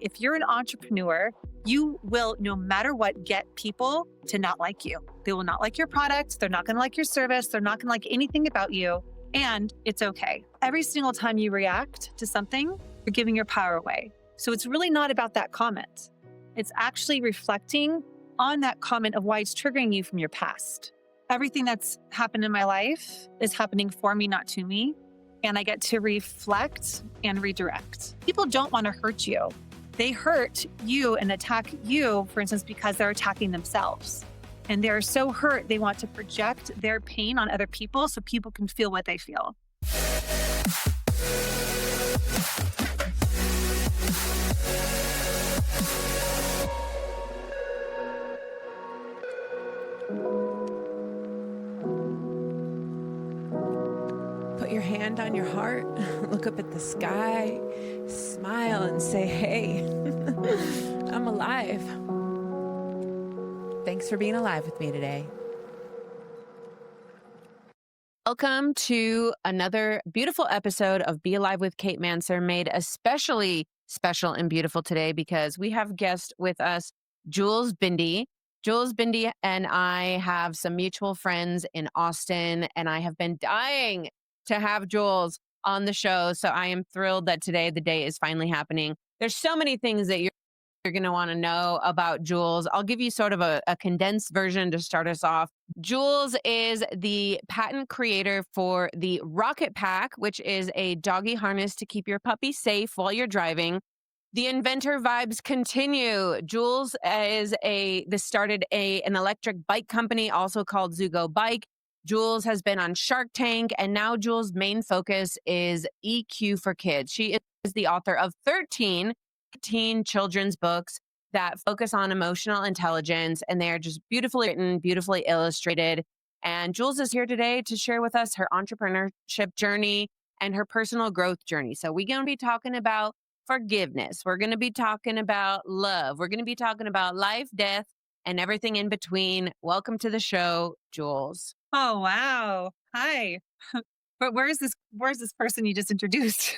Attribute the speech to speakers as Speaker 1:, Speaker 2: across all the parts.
Speaker 1: If you're an entrepreneur, you will, no matter what, get people to not like you. They will not like your product. They're not going to like your service. They're not going to like anything about you. And it's okay. Every single time you react to something, you're giving your power away. So it's really not about that comment. It's actually reflecting on that comment of why it's triggering you from your past. Everything that's happened in my life is happening for me, not to me. And I get to reflect and redirect. People don't want to hurt you. They hurt you and attack you, for instance, because they're attacking themselves. And they're so hurt, they want to project their pain on other people so people can feel what they feel.
Speaker 2: Put your hand on your heart, look up at the sky, smile and say, hey, I'm alive. Thanks for being alive with me today. Welcome to another beautiful episode of Be Alive with Kate Manser, made especially special and beautiful today because we have guest with us, Juls Bindi. Juls Bindi and I have some mutual friends in Austin, and I have been dying to have Juls on the show. So I am thrilled that today the day is finally happening. There's so many things that you're going to want to know about Juls. I'll give you sort of a condensed version to start us off. Juls is the patent creator for the Rocket Pack, which is a doggy harness to keep your puppy safe while you're driving. The inventor vibes continue. Juls started an electric bike company, also called Zugo Bike. Juls has been on Shark Tank, and now Juls' main focus is EQ for kids. She is the author of 13 teen children's books that focus on emotional intelligence, and they are just beautifully written, beautifully illustrated. And Juls is here today to share with us her entrepreneurship journey and her personal growth journey. So we're going to be talking about forgiveness. We're going to be talking about love. We're going to be talking about life, death, and everything in between. Welcome to the show, Juls.
Speaker 1: Oh, wow. Hi. But where's this person you just introduced?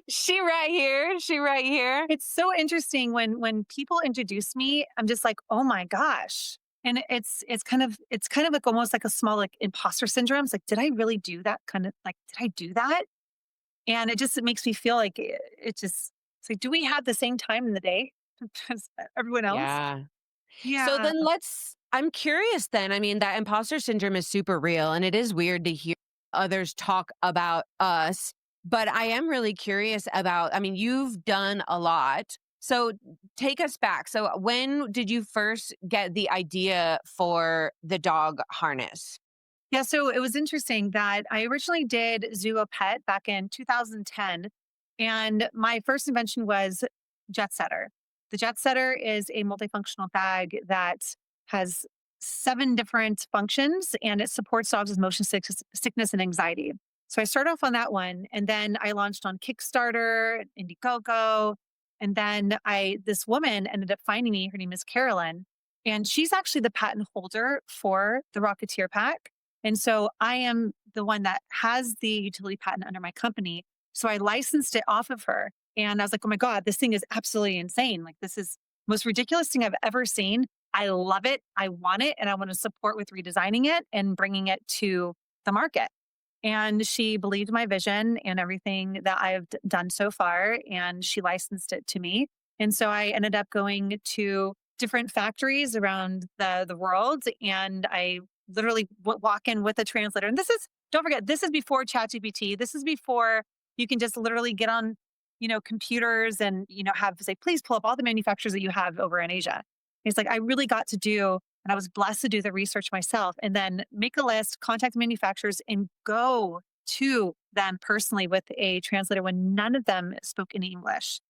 Speaker 2: She right here.
Speaker 1: It's so interesting when people introduce me, I'm just like, oh my gosh. And it's kind of like almost like a small like imposter syndrome. It's like, did I really do that? Did I do that? And it makes me feel like it's like, do we have the same time in the day as everyone else?
Speaker 2: Yeah. So
Speaker 1: Yeah.
Speaker 2: then I'm curious then. I mean, that imposter syndrome is super real, and it is weird to hear others talk about us. But I am really curious about, you've done a lot. So take us back. So when did you first get the idea for the dog harness?
Speaker 1: Yeah, so it was interesting that I originally did Zugo Pet back in 2010, and my first invention was Jet Setter. The Jet Setter is a multifunctional bag that has 7 different functions, and it supports dogs with motion sickness and anxiety. So I started off on that one, and then I launched on Kickstarter, Indiegogo, and then this woman ended up finding me. Her name is Carolyn, and she's actually the patent holder for the Rocketeer Pack. And so I am the one that has the utility patent under my company. So I licensed it off of her. And I was like, oh my God, this thing is absolutely insane. Like, this is the most ridiculous thing I've ever seen. I love it. I want it. And I want to support with redesigning it and bringing it to the market. And she believed my vision and everything that I've done so far. And she licensed it to me. And so I ended up going to different factories around the world. And I literally walk in with a translator. And don't forget, this is before ChatGPT. This is before you can just literally get on, computers and, say, please pull up all the manufacturers that you have over in Asia. And it's like, I really got to do, and I was blessed to do the research myself and then make a list, contact manufacturers and go to them personally with a translator when none of them spoke any English.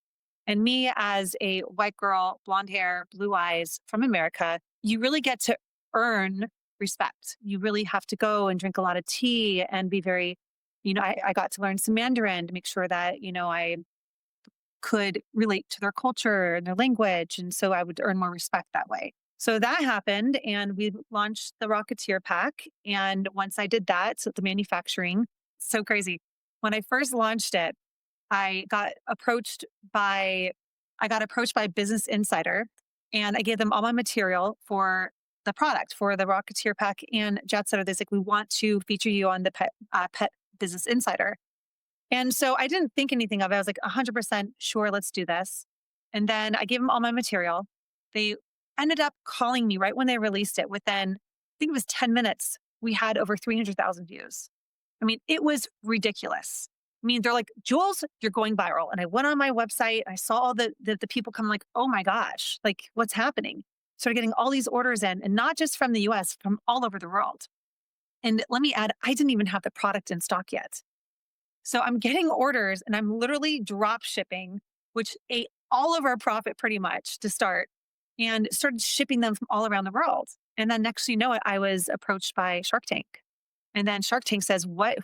Speaker 1: And me as a white girl, blonde hair, blue eyes from America, you really get to earn respect. You really have to go and drink a lot of tea and be very, I got to learn some Mandarin to make sure that, I could relate to their culture and their language. And so I would earn more respect that way. So that happened, and we launched the Rocketeer Pack. And once I did that, so the manufacturing, so crazy. When I first launched it, I got approached by I got approached by Business Insider and I gave them all my material for the product for the Rocketeer Pack and Jet Setter. They're like, we want to feature you on the Pet Business Insider. And so I didn't think anything of it. I was like 100% sure, let's do this. And then I gave them all my material. They ended up calling me right when they released it. Within, I think it was 10 minutes, we had over 300,000 views. I mean, it was ridiculous. I mean, they're like, Jules, you're going viral. And I went on my website. I saw all the people come like, oh my gosh, like what's happening? Started getting all these orders in, and not just from the US, from all over the world. And let me add, I didn't even have the product in stock yet. So I'm getting orders and I'm literally drop shipping, which ate all of our profit pretty much to start, and started shipping them from all around the world. And then next thing you know it, I was approached by Shark Tank. And then Shark Tank says, what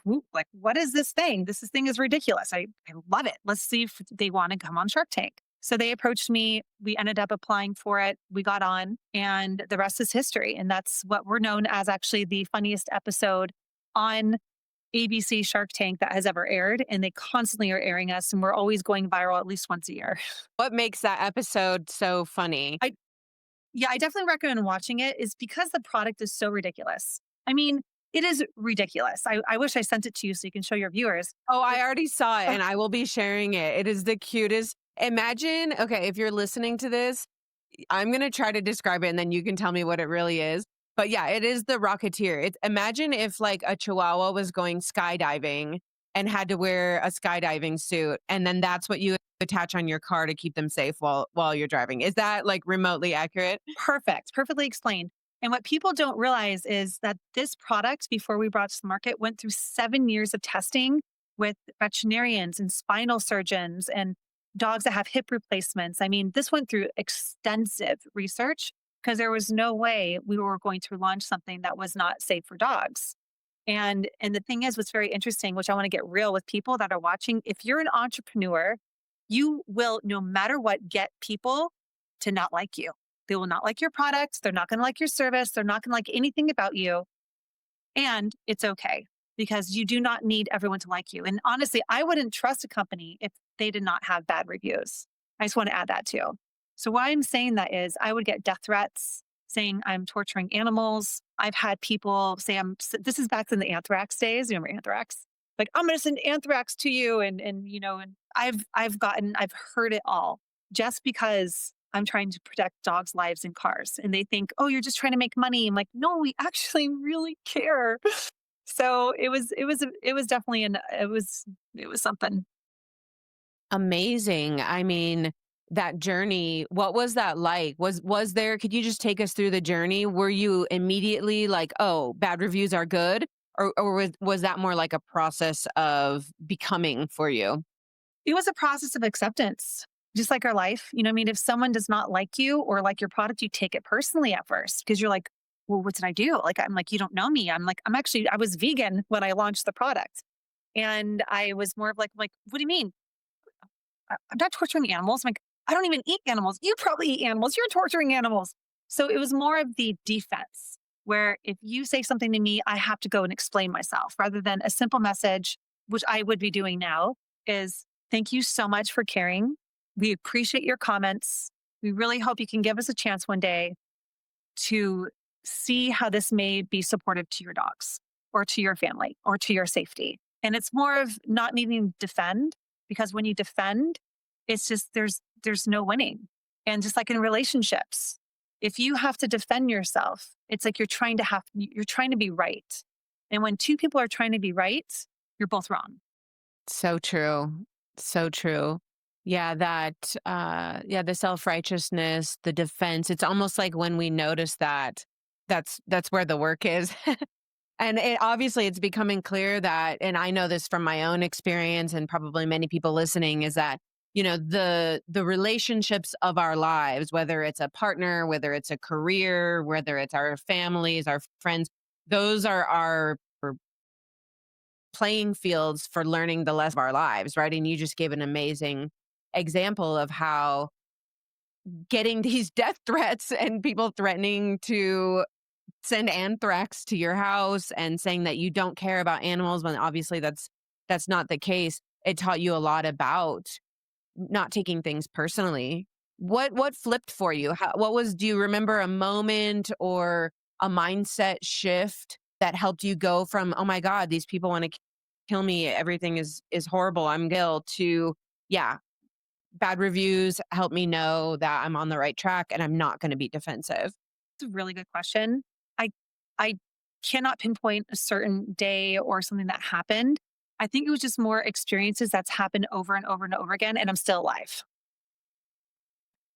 Speaker 1: is this thing? This thing is ridiculous. I love it. Let's see if they want to come on Shark Tank. So they approached me. We ended up applying for it. We got on, and the rest is history. And that's what we're known as, actually the funniest episode on ABC Shark Tank that has ever aired. And they constantly are airing us, and we're always going viral at least once a year.
Speaker 2: What makes that episode so funny?
Speaker 1: Yeah, I definitely recommend watching it, is because the product is so ridiculous. I mean, it is ridiculous. I wish I sent it to you so you can show your viewers.
Speaker 2: Oh, I already saw it and I will be sharing it. It is the cutest. Imagine, okay, if you're listening to this, I'm going to try to describe it and then you can tell me what it really is. But yeah, it is the Rocketeer. Imagine if like a Chihuahua was going skydiving and had to wear a skydiving suit, and then that's what you attach on your car to keep them safe while you're driving. Is that like remotely accurate?
Speaker 1: Perfect, perfectly explained. And what people don't realize is that this product, before we brought it to the market, went through 7 years of testing with veterinarians and spinal surgeons and dogs that have hip replacements. I mean, this went through extensive research because there was no way we were going to launch something that was not safe for dogs. And the thing is, what's very interesting, which I want to get real with people that are watching, if you're an entrepreneur, you will, no matter what, get people to not like you. They will not like your product. They're not going to like your service. They're not going to like anything about you. And it's okay, because you do not need everyone to like you. And honestly, I wouldn't trust a company if they did not have bad reviews. I just want to add that too. So why I'm saying that is, I would get death threats saying I'm torturing animals. I've had people say this is back in the anthrax days. You remember anthrax? Like, I'm going to send anthrax to you. And I've heard it all, just because I'm trying to protect dogs' lives in cars. And they think, oh, you're just trying to make money. I'm like, no, we actually really care. So it was definitely it was something.
Speaker 2: Amazing. I mean, that journey, what was that like? Was there, could you just take us through the journey? Were you immediately like, oh, bad reviews are good? Or was that more like a process of becoming for you?
Speaker 1: It was a process of acceptance, just like our life. You know what I mean? If someone does not like you or like your product, you take it personally at first because you're like, well, what did I do? Like, I'm like, you don't know me. I'm like, I was vegan when I launched the product. And I was more of like, what do you mean? I'm not torturing animals. I'm like, I don't even eat animals. You probably eat animals. You're torturing animals. So it was more of the defense, where if you say something to me, I have to go and explain myself, rather than a simple message, which I would be doing now, is thank you so much for caring. We appreciate your comments. We really hope you can give us a chance one day to see how this may be supportive to your dogs or to your family or to your safety. And it's more of not needing to defend, because when you defend, it's just there's no winning. And just like in relationships, if you have to defend yourself, it's like you're trying to be right. And when two people are trying to be right, you're both wrong.
Speaker 2: So true. So true. Yeah, the self-righteousness, the defense. It's almost like when we notice that, that's where the work is. And obviously it's becoming clear that, and I know this from my own experience and probably many people listening, is that, the relationships of our lives, whether it's a partner, whether it's a career, whether it's our families, our friends, those are our playing fields for learning the less of our lives, right? And you just gave an amazing example of how getting these death threats and people threatening to send anthrax to your house and saying that you don't care about animals, when obviously that's not the case. It taught you a lot about not taking things personally, What flipped for you? What was do you remember a moment or a mindset shift that helped you go from, "Oh my god, these people wanna kill me. Everything is horrible. I'm guilt," to, "Yeah, bad reviews help me know that I'm on the right track and I'm not gonna be defensive."
Speaker 1: It's a really good question. I I cannot pinpoint a certain day or something that happened. I think it was just more experiences that's happened over and over and over again, and I'm still alive.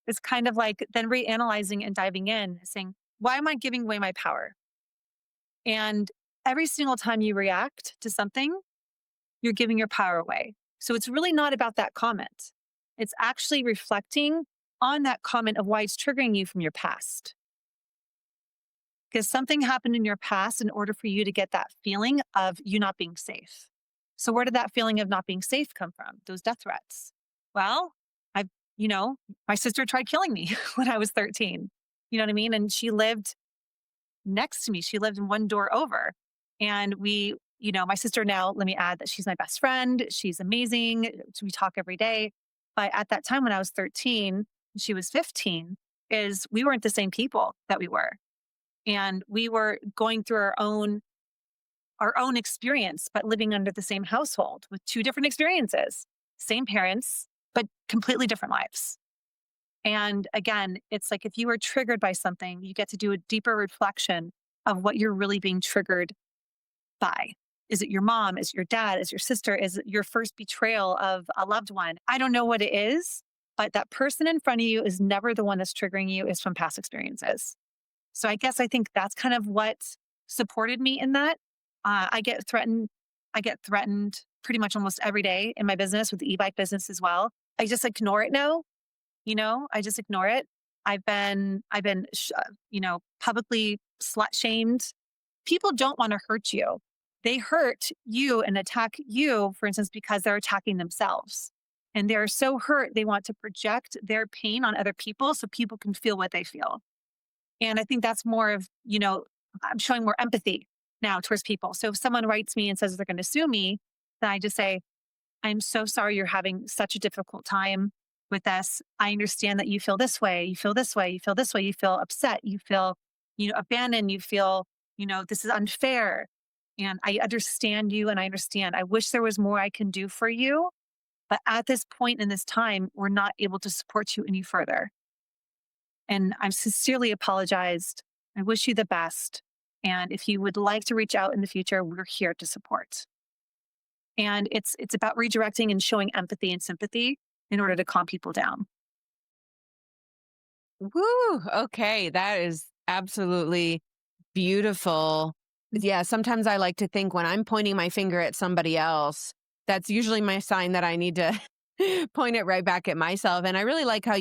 Speaker 1: It's kind of like then reanalyzing and diving in, saying, why am I giving away my power? And every single time you react to something, you're giving your power away. So it's really not about that comment. It's actually reflecting on that comment of why it's triggering you from your past. Because something happened in your past in order for you to get that feeling of you not being safe. So, where did that feeling of not being safe come from? Those death threats. Well, I, you know, my sister tried killing me when I was 13. You know what I mean? And she lived next to me. She lived in one door over. And my sister now, let me add that she's my best friend. She's amazing. We talk every day. But at that time when I was 13, she was 15, is we weren't the same people that we were. And we were going through our own experience, but living under the same household with two different experiences, same parents, but completely different lives. And again, it's like if you were triggered by something, you get to do a deeper reflection of what you're really being triggered by. Is it your mom? Is it your dad? Is it your sister? Is it your first betrayal of a loved one? I don't know what it is, but that person in front of you is never the one that's triggering you, is from past experiences. So I guess I think that's kind of what supported me in that. I get threatened. I get threatened pretty much almost every day in my business with the e-bike business as well. I just ignore it now. I just ignore it. I've been publicly slut shamed. People don't want to hurt you. They hurt you and attack you, for instance, because they're attacking themselves. And they're so hurt, they want to project their pain on other people so people can feel what they feel. And I think that's more of, I'm showing more empathy now towards people. So if someone writes me and says they're going to sue me, then I just say, I'm so sorry you're having such a difficult time with this. I understand that you feel this way, you feel this way, you feel this way, you feel upset, you feel, abandoned, you feel, this is unfair. And I understand you and I understand. I wish there was more I can do for you. But at this point in this time, we're not able to support you any further. And I'm sincerely apologized. I wish you the best. And if you would like to reach out in the future, we're here to support. And it's about redirecting and showing empathy and sympathy in order to calm people down.
Speaker 2: Woo! Okay, that is absolutely beautiful. Yeah, sometimes I like to think when I'm pointing my finger at somebody else, that's usually my sign that I need to point it right back at myself. And I really like how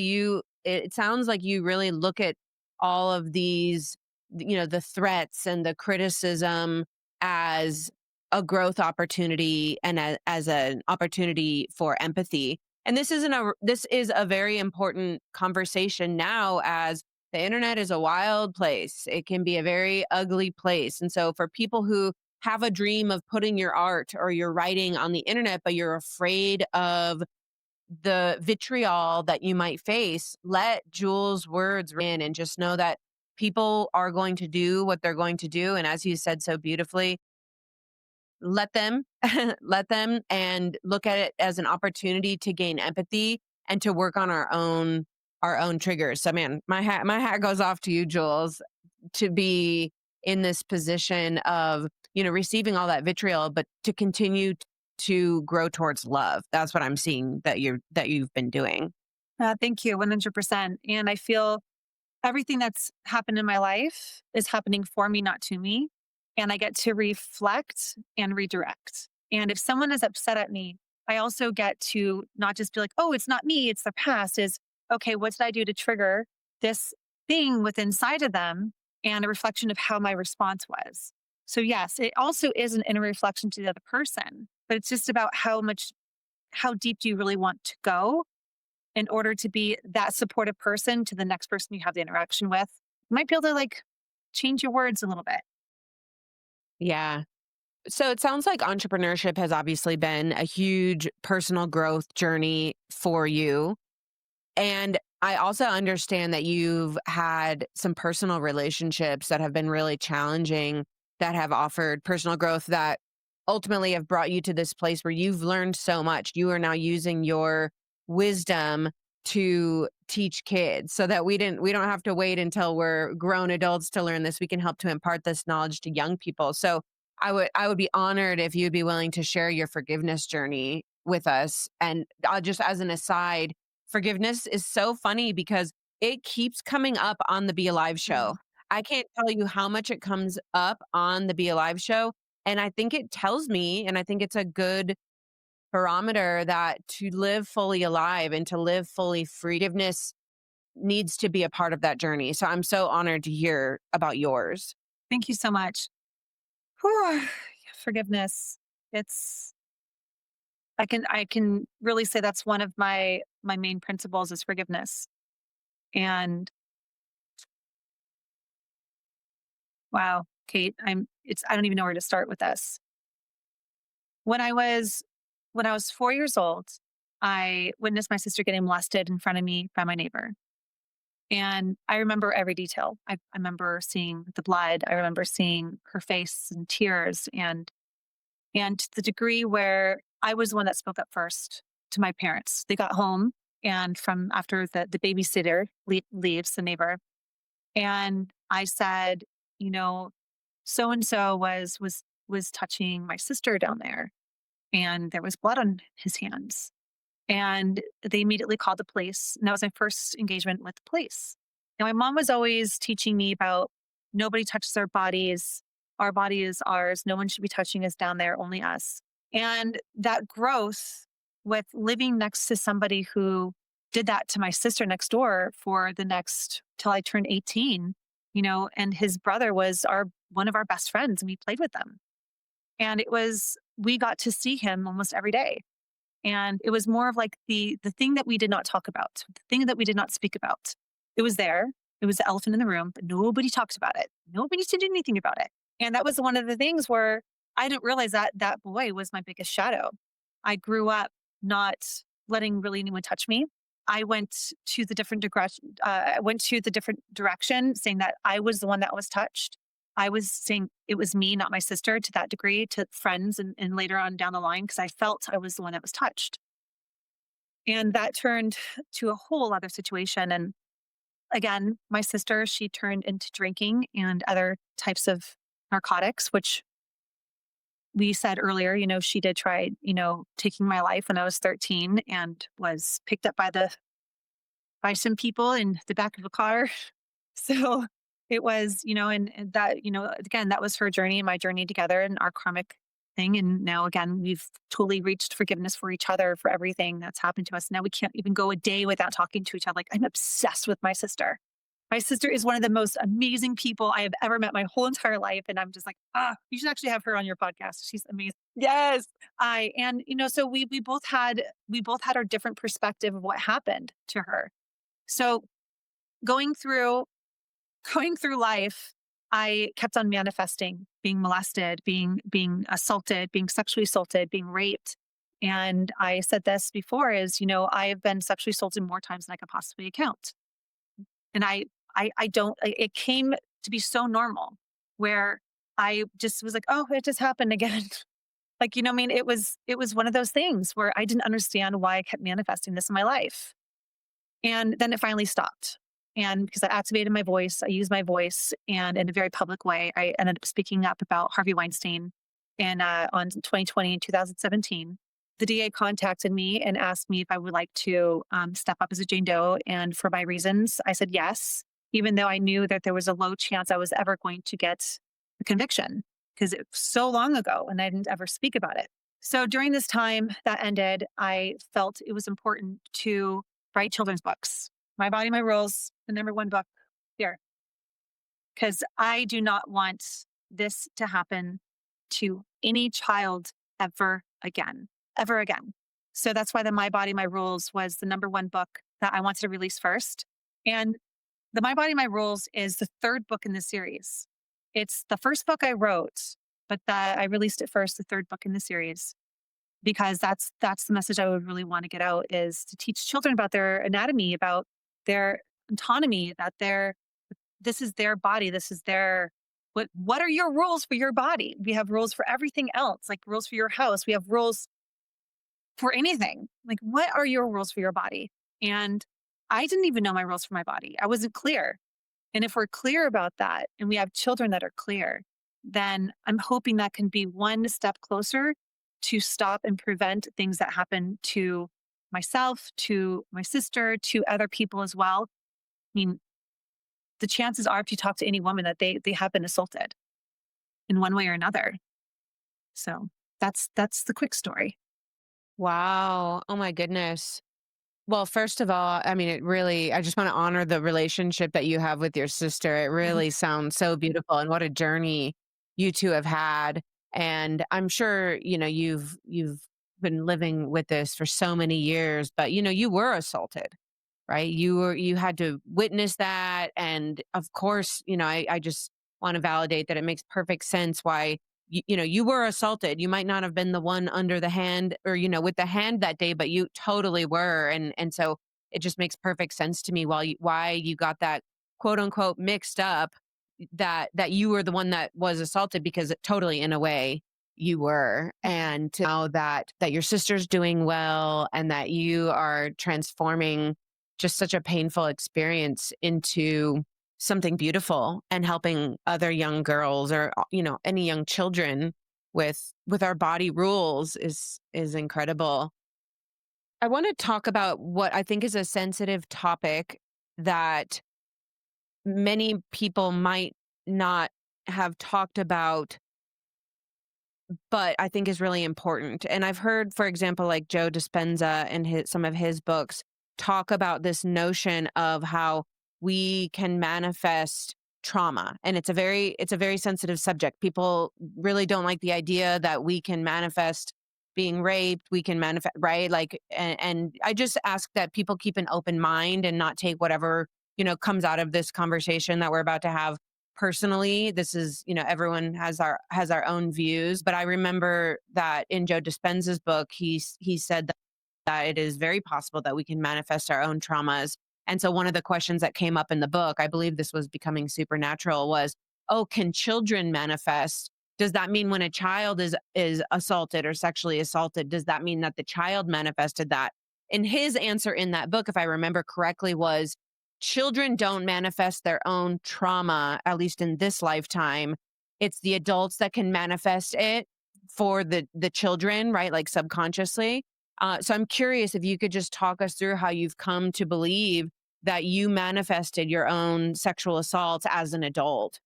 Speaker 2: it sounds like you really look at all of these, the threats and the criticism as a growth opportunity and as an opportunity for empathy. And this is a very important conversation now, as the internet is a wild place. It can be a very ugly place. And so for people who have a dream of putting your art or your writing on the internet, but you're afraid of the vitriol that you might face, let Jules' words in and just know that people are going to do what they're going to do. And as you said so beautifully, let them, let them, and look at it as an opportunity to gain empathy and to work on our own triggers. So man, my hat goes off to you, Jules, to be in this position of, receiving all that vitriol, but to continue to grow towards love. That's what I'm seeing that you've been doing.
Speaker 1: Thank you, 100%. And I feel everything that's happened in my life is happening for me, not to me. And I get to reflect and redirect. And if someone is upset at me, I also get to not just be like, oh, it's not me, it's the past. Is okay, what did I do to trigger this thing within inside of them? And a reflection of how my response was. So, yes, it also is an inner reflection to the other person, but it's just about how deep do you really want to go in order to be that supportive person to the next person you have the interaction with. You might be able to change your words a little bit.
Speaker 2: Yeah. So it sounds like entrepreneurship has obviously been a huge personal growth journey for you. And I also understand that you've had some personal relationships that have been really challenging, that have offered personal growth, that ultimately have brought you to this place where you've learned so much. You are now using your wisdom to teach kids so that we don't have to wait until we're grown adults to learn this. We can help to impart this knowledge to young people. So I would be honored if you'd be willing to share your forgiveness journey with us. And just as an aside, forgiveness is so funny because it keeps coming up on the Be Alive
Speaker 1: Mm.
Speaker 2: show. I can't tell you how much it comes up on the Be Alive show. And I think it tells me, and I think it's a good barometer, that to live fully alive and to live fully free, forgiveness needs to be a part of that journey. So I'm so honored to hear about yours.
Speaker 1: Thank you so much. Whew. Forgiveness. It's I can really say that's one of my main principles is forgiveness. And wow, Kate, I don't even know where to start with this. When I was when I was 4 years old, I witnessed my sister getting molested in front of me by my neighbor. And I remember every detail. I remember seeing the blood. I remember seeing her face and tears, and to the degree where I was the one that spoke up first to my parents. They got home, and from after the babysitter leaves, the neighbor, and I said, you know, so and so was touching my sister down there, and there was blood on his hands. And they immediately called the police. And that was my first engagement with the police. Now, my mom was always teaching me about nobody touches our bodies. Our body is ours. No one should be touching us down there, only us. And that growth with living next to somebody who did that to my sister next door for the next till I turned 18, and his brother was our one of our best friends and we played with them. And we got to see him almost every day, and it was more of like the thing that we did not talk about, the thing that we did not speak about. It was there. It was the elephant in the room, but nobody talked about it. Nobody did anything about it. And that was one of the things where I didn't realize that that boy was my biggest shadow. I grew up not letting really anyone touch me. I went to the different direction. I went to the different direction, saying that I was the one that was touched. I was saying it was me, not my sister, to that degree, to friends and later on down the line, because I felt I was the one that was touched. And that turned to a whole other situation. And again, my sister, she turned into drinking and other types of narcotics, which we said earlier, she did try, taking my life when I was 13 and was picked up by some people in the back of a car. So it was, and that, again, that was her journey and my journey together and our karmic thing. And now, again, we've totally reached forgiveness for each other for everything that's happened to us. Now we can't even go a day without talking to each other. Like, I'm obsessed with my sister. My sister is one of the most amazing people I have ever met my whole entire life. And I'm just like, you should actually have her on your podcast. She's amazing.
Speaker 2: Yes.
Speaker 1: So we both had our different perspective of what happened to her. So going through going through life, I kept on manifesting being molested, being assaulted, being sexually assaulted, being raped. And I said this before is, I have been sexually assaulted more times than I could possibly count. And I don't, it came to be so normal where I just was like, oh, it just happened again. Like, it was one of those things where I didn't understand why I kept manifesting this in my life. And then it finally stopped. And because I activated my voice, I used my voice, and in a very public way, I ended up speaking up about Harvey Weinstein on 2020 and 2017. The DA contacted me and asked me if I would like to step up as a Jane Doe. And for my reasons, I said yes, even though I knew that there was a low chance I was ever going to get a conviction because it was so long ago and I didn't ever speak about it. So during this time that ended, I felt it was important to write children's books. My Body, My Rules, the number one book here, because I do not want this to happen to any child ever again, ever again. So that's why the My Body, My Rules was the number one book that I wanted to release first. And the My Body, My Rules is the third book in the series. It's the first book I wrote, but I released it first, the third book in the series, because that's the message I would really want to get out is to teach children about their anatomy, about their autonomy, that this is their body, this is their what are your rules for your body? We have rules for everything else, like rules for your house. We have rules for anything. Like, what are your rules for your body? And I didn't even know my rules for my body. I wasn't clear. And if we're clear about that and we have children that are clear, then I'm hoping that can be one step closer to stop and prevent things that happen to myself, to my sister, to other people as well. I mean, the chances are, if you talk to any woman, that they have been assaulted in one way or another. So that's the quick story.
Speaker 2: Wow. Oh my goodness. Well, first of all, I mean, I just want to honor the relationship that you have with your sister. It really
Speaker 1: Thanks.
Speaker 2: sounds so beautiful, and what a journey you two have had. And I'm sure, you've been living with this for so many years, but you were assaulted, right? You had to witness that. And of course, I just want to validate that it makes perfect sense why you were assaulted. You might not have been the one under the hand or with the hand that day, but you totally were. And so it just makes perfect sense to me why you got that quote unquote mixed up, that you were the one that was assaulted, because totally in a way you were. And to know that your sister's doing well and that you are transforming just such a painful experience into something beautiful and helping other young girls, or any young children with our body rules is incredible. I want to talk about what I think is a sensitive topic that many people might not have talked about, but I think is really important. And I've heard, for example, like Joe Dispenza and some of his books talk about this notion of how we can manifest trauma. And it's a very sensitive subject. People really don't like the idea that we can manifest being raped, we can manifest, right? Like, and I just ask that people keep an open mind and not take whatever, comes out of this conversation that we're about to have personally. This is, everyone has our own views, but I remember that in Joe Dispenza's book, he said that it is very possible that we can manifest our own traumas. And so one of the questions that came up in the book, I believe this was Becoming Supernatural, was, oh, can children manifest? Does that mean when a child is assaulted or sexually assaulted, does that mean that the child manifested that? And his answer in that book, if I remember correctly, was children don't manifest their own trauma, at least in this lifetime. It's the adults that can manifest it for the children, right? Like subconsciously. So I'm curious if you could just talk us through how you've come to believe that you manifested your own sexual assaults as an adult.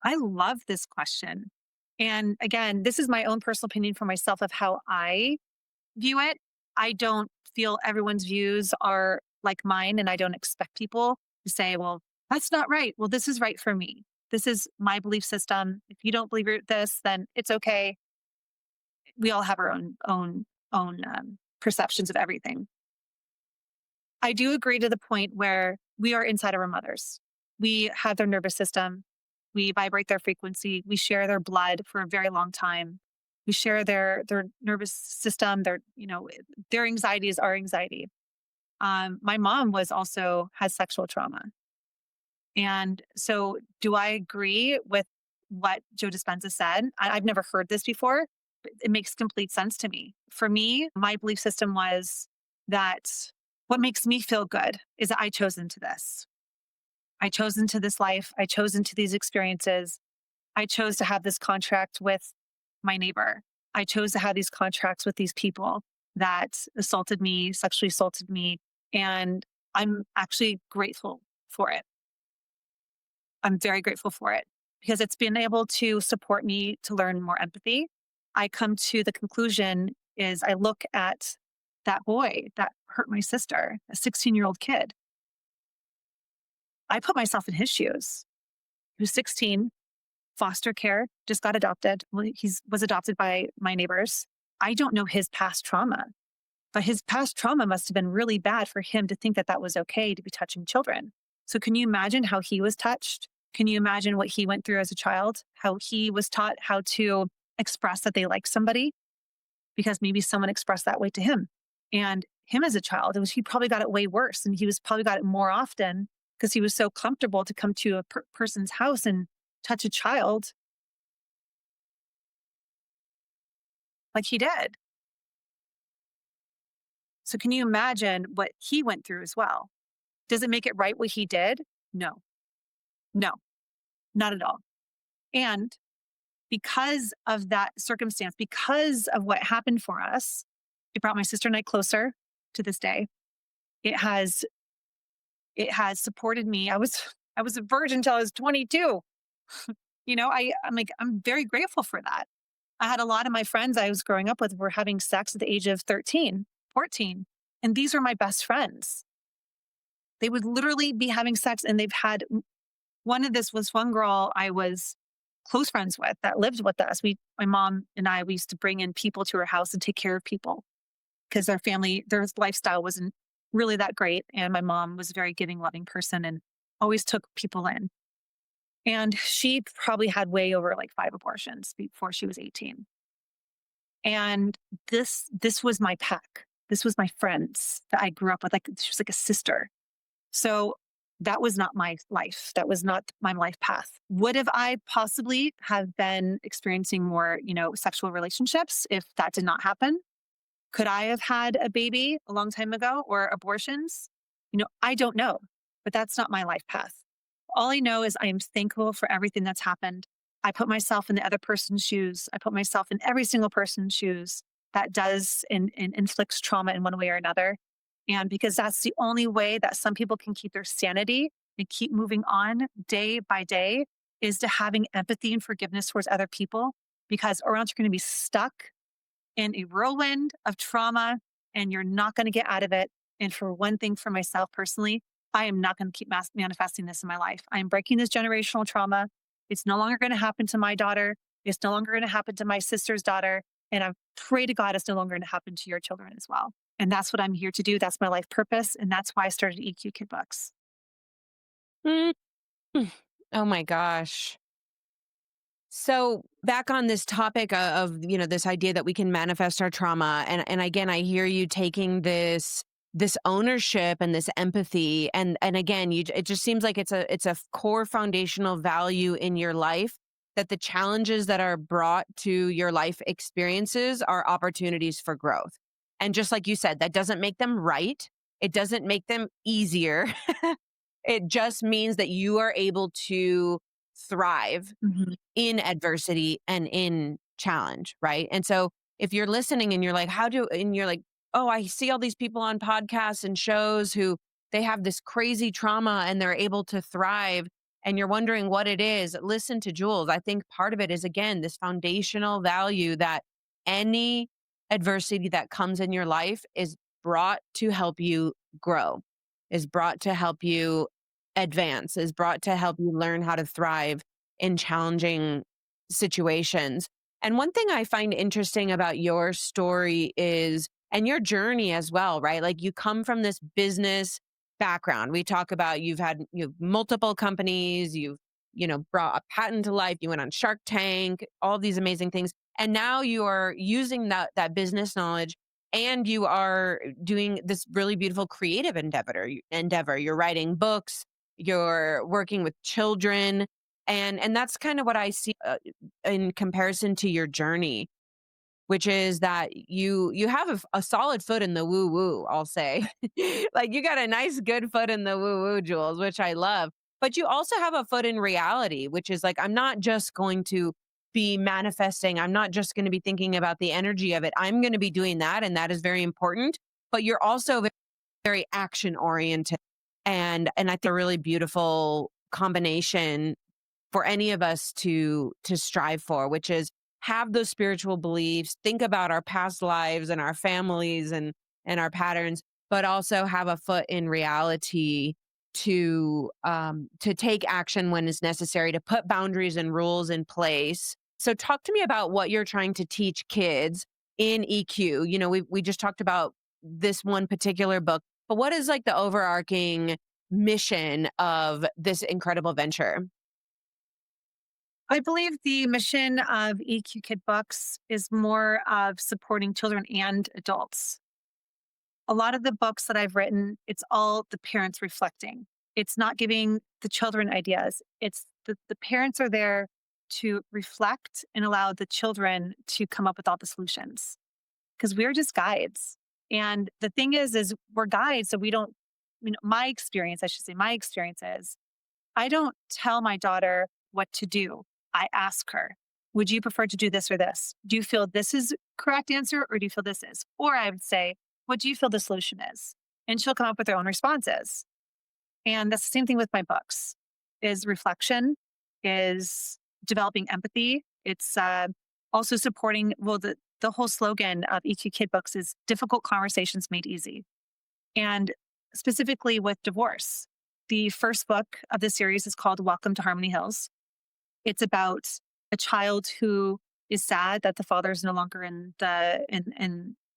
Speaker 1: I love this question. And again, this is my own personal opinion for myself of how I view it. I don't feel everyone's views are like mine, and I don't expect people to say, well, that's not right. Well, this is right for me. This is my belief system. If you don't believe this, then it's okay. We all have our own perceptions of everything. I do agree to the point where we are inside of our mothers. We have their nervous system. We vibrate their frequency. We share their blood for a very long time. We share their nervous system. Their anxiety is our anxiety. My mom was also has sexual trauma, and so do I agree with what Joe Dispenza said? I've never heard this before, but it makes complete sense to me. For me, my belief system was that what makes me feel good is that I chose into this. I chose into this life. I chose into these experiences. I chose to have this contract with my neighbor. I chose to have these contracts with these people that assaulted me, sexually assaulted me. And I'm actually grateful for it. I'm very grateful for it because it's been able to support me to learn more empathy. I come to the conclusion is I look at that boy that hurt my sister, a 16-year-old kid. I put myself in his shoes. He was 16, foster care, just got adopted. Well, he was adopted by my neighbors. I don't know his past trauma, but his past trauma must have been really bad for him to think that that was okay to be touching children. So, can you imagine how he was touched? Can you imagine what he went through as a child? How he was taught how to express that they like somebody because maybe someone expressed that way to him. And him as a child. He probably got it way worse, and he was probably got it more often because he was so comfortable to come to a person's house and touch a child like he did. So can you imagine what he went through as well? Does it make it right what he did? No, no, not at all. And because of that circumstance, because of what happened for us, it brought my sister and I closer to this day. It has supported me. I was a virgin until I was 22. I'm very grateful for that. I had a lot of my friends I was growing up with were having sex at the age of 13, 14, and these are my best friends. They would literally be having sex, and they've had one of this was one girl I was close friends with that lived with us. My mom and I, we used to bring in people to her house and take care of people because their lifestyle wasn't really that great. And my mom was a very giving, loving person and always took people in. And she probably had way over like 5 abortions before she was 18. And this was my pack. This was my friends that I grew up with. Like she was like a sister. So that was not my life. That was not my life path. Would have I possibly have been experiencing more, sexual relationships if that did not happen? Could I have had a baby a long time ago or abortions? I don't know, but that's not my life path. All I know is I am thankful for everything that's happened. I put myself in the other person's shoes. I put myself in every single person's shoes that does and inflicts trauma in one way or another. And because that's the only way that some people can keep their sanity and keep moving on day by day is to having empathy and forgiveness towards other people, because or else you're going to be stuck in a whirlwind of trauma and you're not going to get out of it. And for one thing, for myself personally, I am not going to keep manifesting this in my life. I am breaking this generational trauma. It's no longer going to happen to my daughter. It's no longer going to happen to my sister's daughter. And I pray to God it's no longer going to happen to your children as well. And that's what I'm here to do. That's my life purpose. And that's why I started EQ Kid Books.
Speaker 2: Mm. Oh my gosh. So back on this topic of this idea that we can manifest our trauma, and again I hear you taking this ownership and this empathy, and again it just seems like it's a core foundational value in your life, that the challenges that are brought to your life experiences are opportunities for growth. And just like you said, that doesn't make them right. It doesn't make them easier. It just means that you are able to thrive
Speaker 1: Mhm.
Speaker 2: in adversity and in challenge, right? And so if you're listening and you're like, and you're like, oh, I see all these people on podcasts and shows who they have this crazy trauma and they're able to thrive, and you're wondering what it is, listen to Jules. I think part of it is, again, this foundational value that any adversity that comes in your life is brought to help you grow, is brought to help you advance, is brought to help you learn how to thrive in challenging situations. And one thing I find interesting about your story is, and your journey as well, right? Like you come from this business background. We talk about you've multiple companies, you've brought a patent to life, you went on Shark Tank, all these amazing things. And now you are using that business knowledge, and you are doing this really beautiful creative endeavor. You're writing books, you're working with children, and that's kind of what I see in comparison to your journey, which is that you have a solid foot in the woo woo, I'll say. Like you got a nice good foot in the woo woo, Jules, which I love. But you also have a foot in reality, which is like, I'm not just going to be manifesting. I'm not just going to be thinking about the energy of it. I'm going to be doing that, and that is very important. But you're also very action oriented, and I think a really beautiful combination for any of us to strive for, which is have those spiritual beliefs, think about our past lives and our families and our patterns, but also have a foot in reality to take action when it's necessary, to put boundaries and rules in place. So talk to me about what you're trying to teach kids in EQ. We just talked about this one particular book, but what is like the overarching mission of this incredible venture?
Speaker 1: I believe the mission of EQ Kid Books is more of supporting children and adults. a lot of the books that I've written, it's all the parents reflecting. It's not giving the children ideas. It's the parents are there to reflect and allow the children to come up with all the solutions because we're just guides. And the thing is we're guides. So we don't, my experience, I should say, my experience is I don't tell my daughter what to do. I ask her, would you prefer to do this or this? Do you feel this is correct answer or do you feel this is? Or I would say, what do you feel the solution is? And she'll come up with her own responses. And that's the same thing with my books is reflection, is developing empathy. It's also supporting, well, the whole slogan of EQ Kid Books is difficult conversations made easy. And specifically with divorce, the first book of the series is called Welcome to Harmony Hills. It's about a child who is sad that the father is no longer in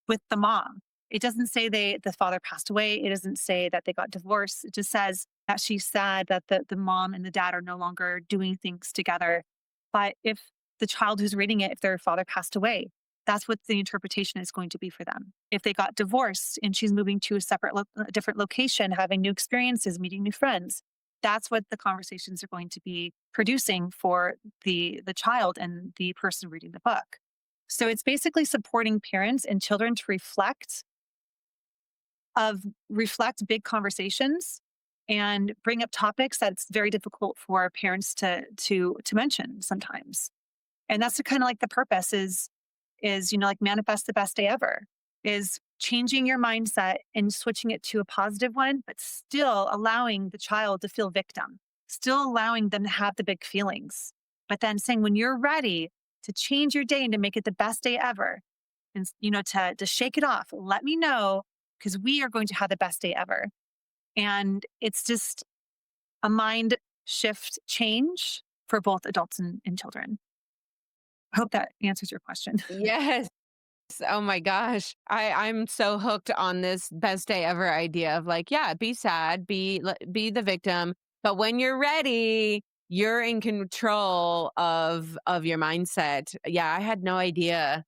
Speaker 1: with the mom. It doesn't say the father passed away. It doesn't say that they got divorced. It just says that she's sad that the mom and the dad are no longer doing things together. But if the child who's reading it, if their father passed away, that's what the interpretation is going to be for them. If they got divorced and she's moving to a different location, having new experiences, meeting new friends, that's what the conversations are going to be producing for the child and the person reading the book. So it's basically supporting parents and children to reflect big conversations and bring up topics that it's very difficult for parents to mention sometimes. And that's kind of like the purpose is like manifest the best day ever, is changing your mindset and switching it to a positive one, but still allowing the child to feel victim, still allowing them to have the big feelings, but then saying when you're ready to change your day and to make it the best day ever, and to shake it off, let me know because we are going to have the best day ever. And it's just a mind shift change for both adults and children. I hope that answers your question.
Speaker 2: Yes. Oh my gosh. I'm so hooked on this best day ever idea of like, yeah, be sad, be the victim, but when you're ready, you're in control of your mindset. Yeah, I had no idea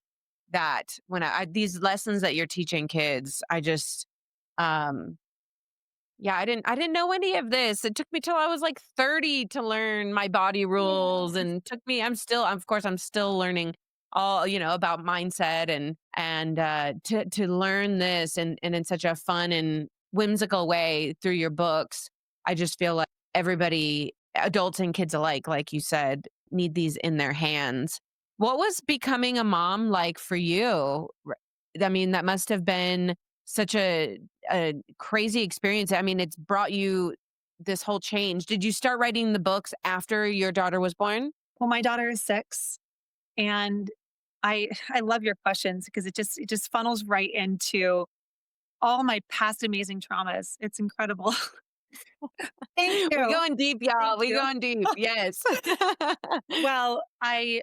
Speaker 2: that when these lessons that you're teaching kids, I just um yeah, I didn't know any of this. It took me till I was like 30 to learn my body rules
Speaker 1: Yeah.
Speaker 2: and took me of course I'm still learning all, about mindset and to learn this and in such a fun and whimsical way through your books. I just feel like everybody, adults and kids alike, like you said, need these in their hands. What was becoming a mom like for you? I mean, that must have been such a crazy experience. I mean, it's brought you this whole change. Did you start writing the books after your daughter was born?
Speaker 1: Well, my daughter is 6, and I love your questions because it just funnels right into all my past amazing traumas. It's incredible. Thank
Speaker 2: We
Speaker 1: you.
Speaker 2: going deep,
Speaker 1: Thank
Speaker 2: y'all. We
Speaker 1: you.
Speaker 2: going deep. Yes.
Speaker 1: Well, I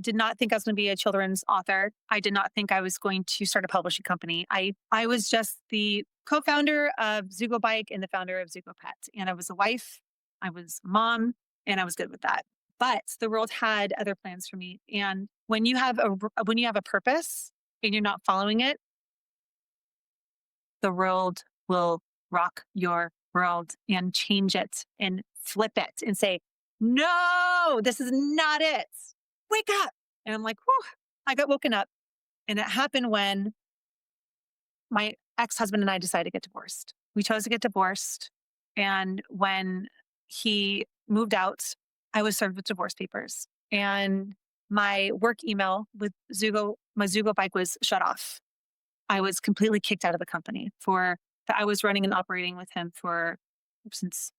Speaker 1: did not think I was going to be a children's author. I did not think I was going to start a publishing company. I was just the co-founder of Zugo Bike and the founder of Zugo Pet. And I was a wife, I was a mom, and I was good with that. But the world had other plans for me. And when you have a purpose and you're not following it, the world will rock your world and change it and flip it and say, no, this is not it. Wake up. And I'm like, whew, I got woken up. And it happened when my ex husband and I decided to get divorced. We chose to get divorced. And when he moved out, I was served with divorce papers. And my work email with my Zugo bike was shut off. I was completely kicked out of the company I was running and operating with him since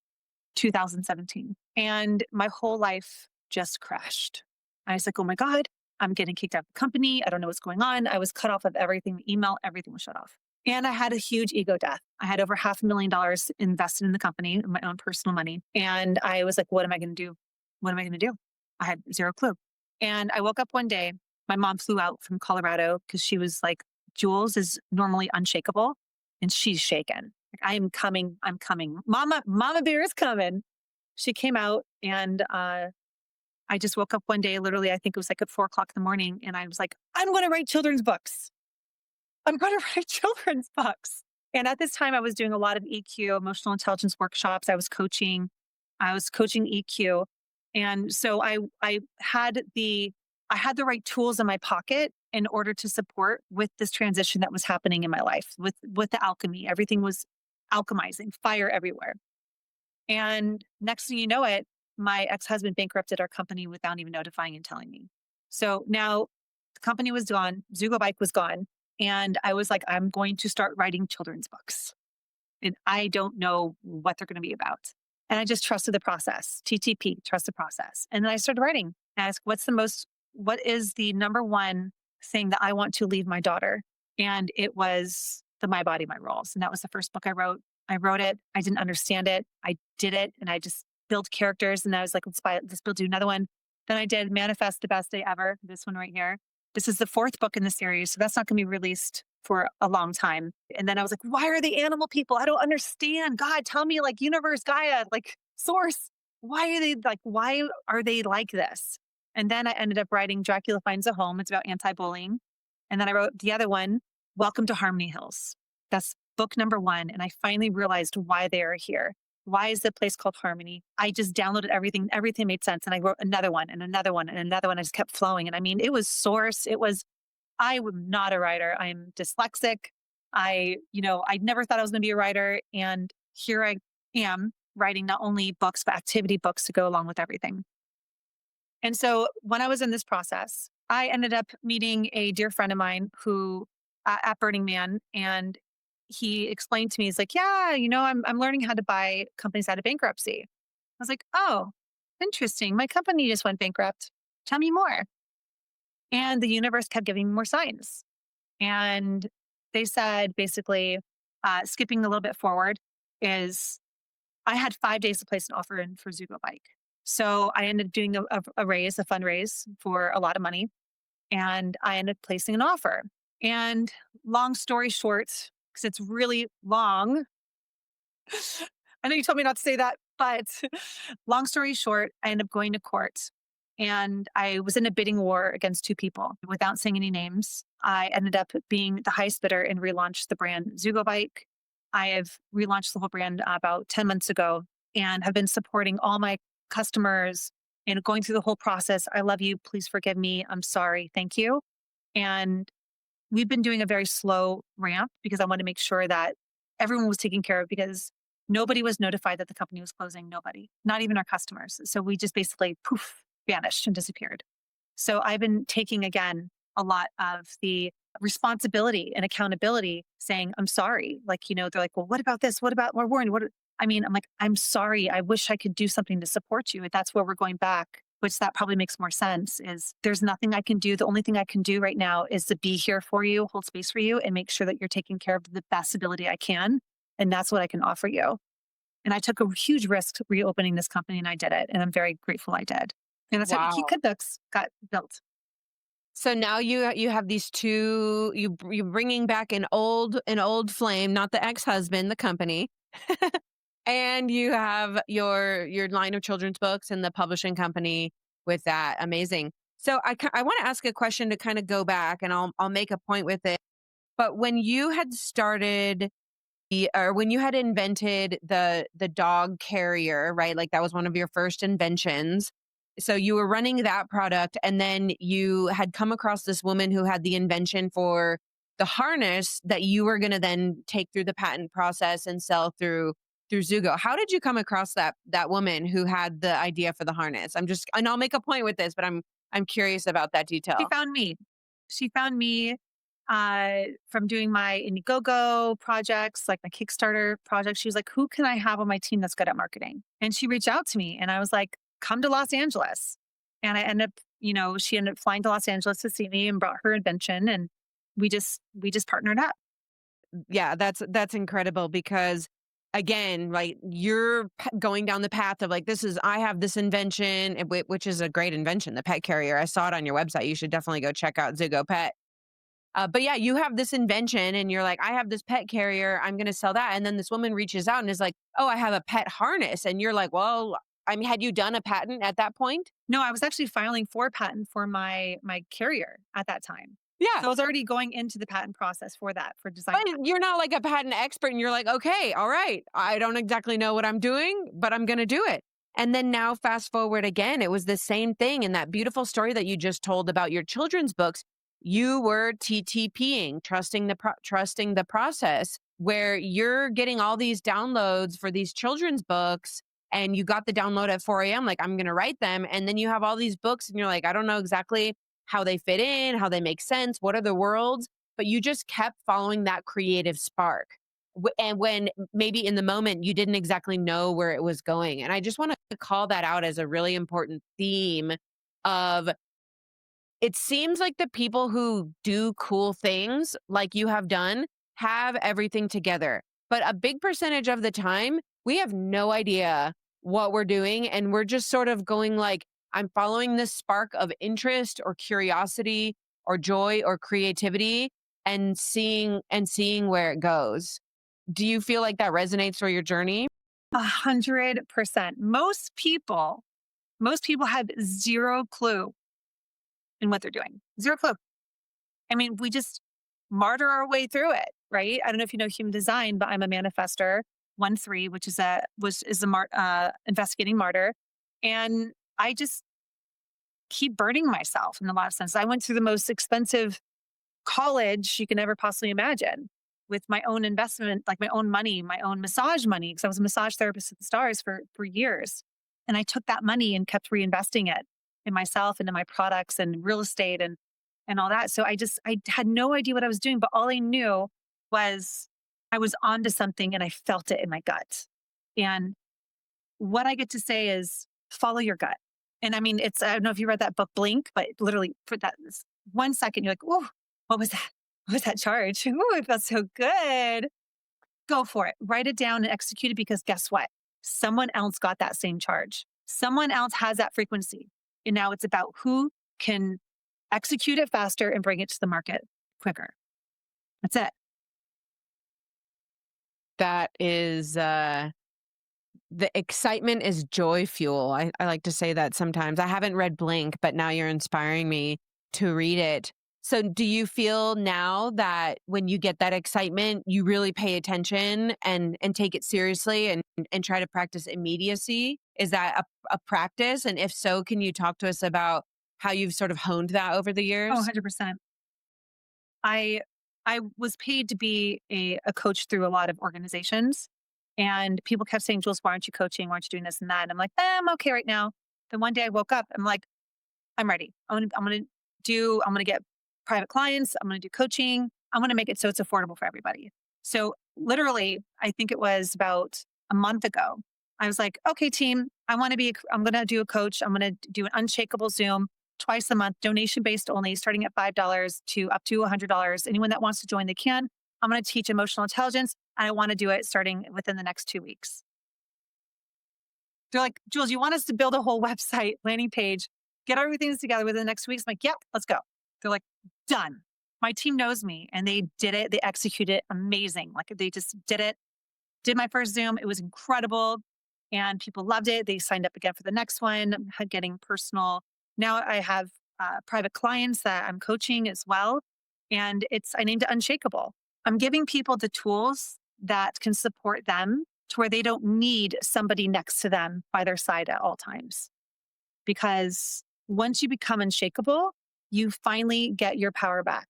Speaker 1: 2017. And my whole life just crashed. I was like, oh my God, I'm getting kicked out of the company. I don't know what's going on. I was cut off of everything, the email, everything was shut off. And I had a huge ego death. I had over $500,000 invested in the company, my own personal money. And I was like, what am I going to do? What am I going to do? I had zero clue. And I woke up one day, my mom flew out from Colorado because she was like, Jules is normally unshakable and she's shaken. Like, I am coming. I'm coming. Mama bear is coming. She came out and I just woke up one day, literally, I think it was like at 4 o'clock in the morning. And I was like, I'm going to write children's books. I'm going to write children's books. And at this time, I was doing a lot of EQ, emotional intelligence workshops. I was coaching EQ. And so I had the right tools in my pocket in order to support with this transition that was happening in my life with the alchemy. Everything was alchemizing, fire everywhere. And next thing you know it, my ex-husband bankrupted our company without even notifying and telling me. So now the company was gone, Zugo Bike was gone, and I was like, I'm going to start writing children's books. And I don't know what they're going to be about. And I just trusted the process. TTP, trust the process. And then I started writing. I asked, what is the number one thing that I want to leave my daughter? And it was the My Body, My Rules. And that was the first book I wrote. I wrote it. I didn't understand it. I did it and I just built characters. And I was like, let's build do another one. Then I did Manifest the Best Day Ever, this one right here. This is the fourth book in the series. So that's not going to be released for a long time. And then I was like, why are the animal people? I don't understand. God, tell me, like, universe, Gaia, like, source. Why are they like this? And then I ended up writing Dracula Finds a Home. It's about anti bullying. And then I wrote the other one, Welcome to Harmony Hills. That's book number one. And I finally realized why they are here. Why is the place called Harmony? I just downloaded everything. Everything made sense. And I wrote another one and another one and another one. I just kept flowing. And I mean, it was source. I am not a writer. I'm dyslexic. I never thought I was going to be a writer. And here I am writing not only books, but activity books to go along with everything. And so when I was in this process, I ended up meeting a dear friend of mine who at Burning Man, and he explained to me, he's like, yeah, I'm learning how to buy companies out of bankruptcy. I was like, oh, interesting. My company just went bankrupt. Tell me more. And the universe kept giving me more signs. And they said basically, skipping a little bit forward, is I had 5 days to place an offer in for Zugo Bike. So I ended up doing a fundraise for a lot of money. And I ended up placing an offer. And long story short, because it's really long, I know you told me not to say that, but long story short, I ended up going to court and I was in a bidding war against two people without saying any names. I ended up being the highest bidder and relaunched the brand Zugo Bike. I have relaunched the whole brand about 10 months ago and have been supporting all my customers and going through the whole process. I love you. Please forgive me. I'm sorry. Thank you. And we've been doing a very slow ramp because I want to make sure that everyone was taken care of because nobody was notified that the company was closing. Nobody, not even our customers. So we just basically poof, vanished and disappeared. So I've been taking again a lot of the responsibility and accountability saying, I'm sorry. Like, they're like, well, what about this? What about, we're worried. I'm like, I'm sorry. I wish I could do something to support you. And that's where we're going back, which that probably makes more sense is there's nothing I can do. The only thing I can do right now is to be here for you, hold space for you and make sure that you're taken care of the best ability I can. And that's what I can offer you. And I took a huge risk reopening this company and I did it. And I'm very grateful I did. And that's how EQ
Speaker 2: Wow.
Speaker 1: Cookbooks got built.
Speaker 2: So now you have these two you're bringing back an old flame, not the ex-husband, the company. And you have your line of children's books and the publishing company with that. Amazing. So I want to ask a question to kind of go back and I'll make a point with it. But when you had started or when you had invented the dog carrier, right? Like that was one of your first inventions. So you were running that product and then you had come across this woman who had the invention for the harness that you were going to then take through the patent process and sell through Zugo. How did you come across that woman who had the idea for the harness? And I'll make a point with this, but I'm curious about that
Speaker 1: She
Speaker 2: detail.
Speaker 1: found me. She found me from doing my Indiegogo projects, like my Kickstarter projects. She was like, who can I have on my team that's good at marketing? And she reached out to me and I was like, come to Los Angeles. And I ended up, she ended up flying to Los Angeles to see me and brought her invention and we just partnered up.
Speaker 2: Yeah, that's incredible because again, like you're going down the path of like I have this invention which is a great invention, the pet carrier. I saw it on your website. You should definitely go check out Zugo Pet. But yeah, you have this invention and you're like, I have this pet carrier. I'm going to sell that. And then this woman reaches out and is like, oh, I have a pet harness. And you're like, well, I mean, had you done a patent at that point?
Speaker 1: No, I was actually filing for a patent for my carrier at that time.
Speaker 2: Yeah.
Speaker 1: So I was already going into the patent process for that, for design
Speaker 2: But
Speaker 1: patent.
Speaker 2: you're not like a patent expert and you're like, okay, all right, I don't exactly know what I'm doing, but I'm going to do it. And then now, fast forward again, it was the same thing in that beautiful story that you just told about your children's books. You were TTPing, trusting the process, where you're getting all these downloads for these children's books, and you got the download at 4 a.m. Like, I'm going to write them, and then you have all these books, and you're like, I don't know exactly how they fit in, how they make sense, what are the worlds, but you just kept following that creative spark. And when maybe in the moment you didn't exactly know where it was going. And I just want to call that out as a really important theme of, it seems like the people who do cool things like you have done have everything together. But a big percentage of the time, we have no idea what we're doing. And we're just sort of going like, I'm following this spark of interest or curiosity or joy or creativity, and seeing where it goes. Do you feel like that resonates for your journey?
Speaker 1: 100%. Most people have zero clue in what they're doing. Zero clue. I mean, we just martyr our way through it, right? I don't know if you know human design, but I'm a manifester, 1-3, which is a investigating martyr. And I just keep burning myself in a lot of sense. I went through the most expensive college you can ever possibly imagine with my own investment, like my own money, my own massage money, because I was a massage therapist at the stars for years. And I took that money and kept reinvesting it in myself and in my products and real estate and all that. So I had no idea what I was doing, but all I knew was I was onto something and I felt it in my gut. And what I get to say is follow your gut. And I mean, I don't know if you read that book Blink, but literally for that 1 second, you're like, oh, what was that? What was that charge? Oh, it felt so good. Go for it. Write it down and execute it because guess what? Someone else got that same charge. Someone else has that frequency. And now it's about who can execute it faster and bring it to the market quicker. That's it.
Speaker 2: That is the excitement is joy fuel. I like to say that sometimes. I haven't read Blink, but now you're inspiring me to read it. So do you feel now that when you get that excitement, you really pay attention and take it seriously and try to practice immediacy? Is that a practice? And if so, can you talk to us about how you've sort of honed that over the
Speaker 1: Oh,
Speaker 2: years?
Speaker 1: 100%. I I was paid to be a coach through a lot of organizations. And people kept saying, Jules, why aren't you coaching? Why aren't you doing this and that? And I'm like, I'm okay right now. Then one day I woke up, I'm like, I'm ready. I'm gonna get private clients. I'm gonna do coaching. I'm gonna make it so it's affordable for everybody. So literally, I think it was about a month ago. I was like, okay, team, I'm gonna do a coach. I'm gonna do an Unshakable Zoom twice a month, donation based only, starting at $5 to up to $100. Anyone that wants to join, they can. I'm gonna teach emotional intelligence, and I want to do it starting within the next 2 weeks. They're like, Jules, you want us to build a whole website, landing page, get everything together within the next weeks? I'm like, yep, let's go. They're like, done. My team knows me and they did it. They executed it amazing. Like they just did it. Did my first Zoom. It was incredible. And people loved it. They signed up again for the next one. Getting personal. Now I have private clients that I'm coaching as well. And I named it Unshakable. I'm giving people the tools that can support them to where they don't need somebody next to them by their side at all times. Because once you become unshakable, you finally get your power back.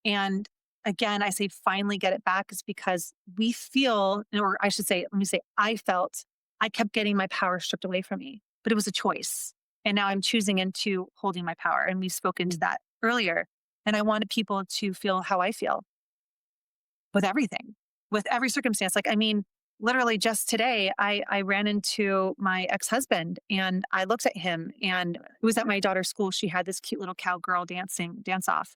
Speaker 1: And again, I say finally get it back is because we feel, or I should say, let me say, I felt I kept getting my power stripped away from me, but it was a choice. And now I'm choosing into holding my power. And we've spoken to that earlier. And I wanted people to feel how I feel with everything, with every circumstance. Like, I mean, literally just today, I ran into my ex-husband and I looked at him and it was at my daughter's school. She had this cute little cowgirl dance off.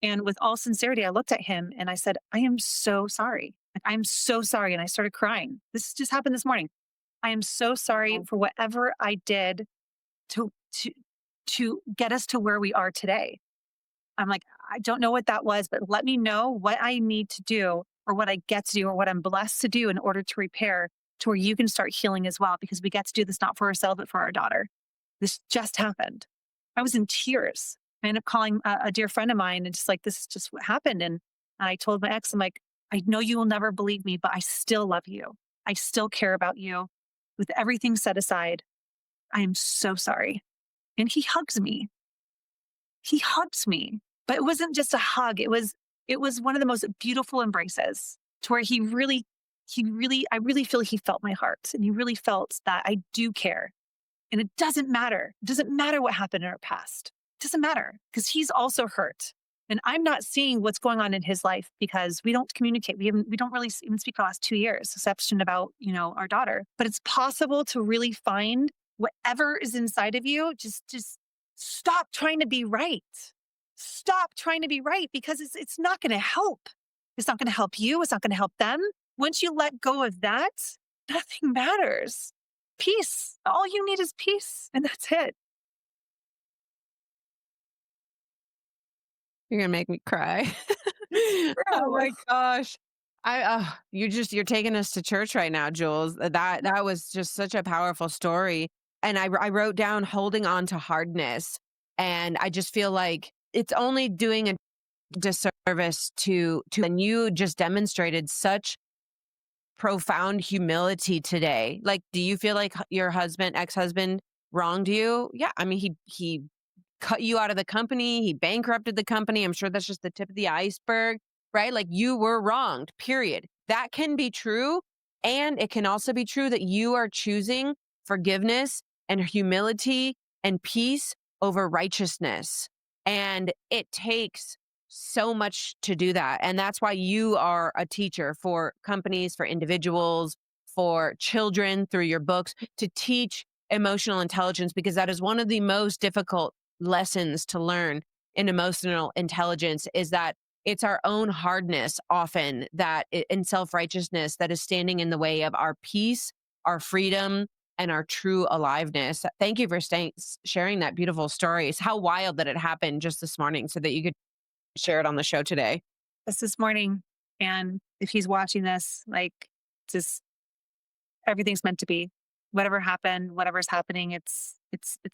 Speaker 1: And with all sincerity, I looked at him and I said, I am so sorry. Like, I'm so sorry. And I started crying. This just happened this morning. I am so sorry for whatever I did to, to, to get us to where we are today. I'm like, I don't know what that was, but let me know what I need to do or what I get to do or what I'm blessed to do in order to repair to where you can start healing as well, because we get to do this not for ourselves, but for our daughter. This just happened. I was in tears. I ended up calling a dear friend of mine and just like, this is just what happened. And I told my ex, I'm like, I know you will never believe me, but I still love you. I still care about you. With everything set aside, I am so sorry. And he hugs me. He hugs me. But it wasn't just a hug. It was one of the most beautiful embraces to where I really feel he felt my heart and he really felt that I do care. And it doesn't matter. It doesn't matter what happened in our past. It doesn't matter because he's also hurt. And I'm not seeing what's going on in his life because we don't communicate. We don't really even speak the last 2 years, exception about, our daughter. But it's possible to really find whatever is inside of you. Just stop trying to be right. Stop trying to be right because it's not going to help. It's not going to help you. It's not going to help them. Once you let go of that, nothing matters. Peace. All you need is peace, and that's it.
Speaker 2: You're gonna make me cry. Oh
Speaker 1: True.
Speaker 2: my gosh. You're taking us to church right now, Jules. That was just such a powerful story. And I wrote down holding on to hardness. And I just feel like it's only doing a disservice to and you just demonstrated such profound humility today. Like, do you feel like your ex-husband wronged you? Yeah. I mean, he cut you out of the company, he bankrupted the company. I'm sure that's just the tip of the iceberg, right? Like you were wronged, period. That can be true. And it can also be true that you are choosing forgiveness and humility and peace over righteousness. And it takes so much to do that. And that's why you are a teacher for companies, for individuals, for children through your books to teach emotional intelligence, because that is one of the most difficult lessons to learn in emotional intelligence is that it's our own hardness often in self-righteousness that is standing in the way of our peace, our freedom, and our true aliveness. Thank you for sharing that beautiful story. It's how wild that it happened just this morning so that you could share it on the show today.
Speaker 1: This morning, and if he's watching this, like, just everything's meant to be. Whatever happened, whatever's happening, it's